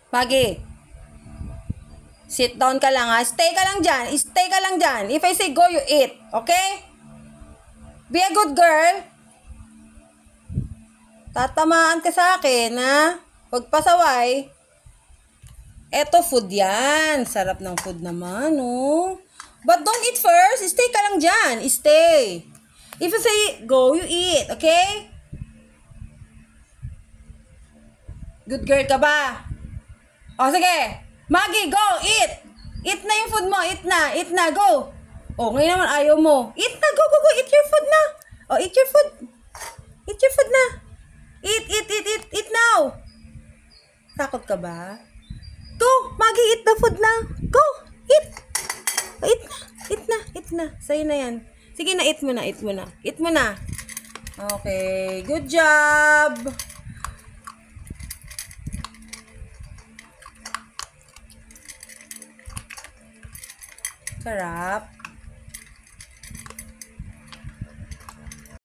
Maggie. Sit down ka lang ha. Stay ka lang dyan. Stay ka lang dyan. If I say go, you eat. Okay? Be a good girl. Tatamaan ka sa akin, ha? Huwag pasaway. Eto, food yan. Sarap ng food naman, oh. But don't eat first. Stay ka lang dyan. Stay. If you say go, you eat. Okay? Good girl ka ba? O, sige. Maggie, go! Eat! Eat na yung food mo. Eat na. Eat na. Go! O, ngayon naman ayaw mo. Eat na. Go, go, go. Eat your food na. O, eat your food. Eat your food na. Eat, eat, eat, eat. Eat now. Takot ka ba? Go! Maggie, eat the food na. Go! Eat! O, eat na. Eat na. Eat na. Sa'yo na yan. Sige na, eat mo na. Eat mo na. Eat mo na. Okay. Good job! Sarap.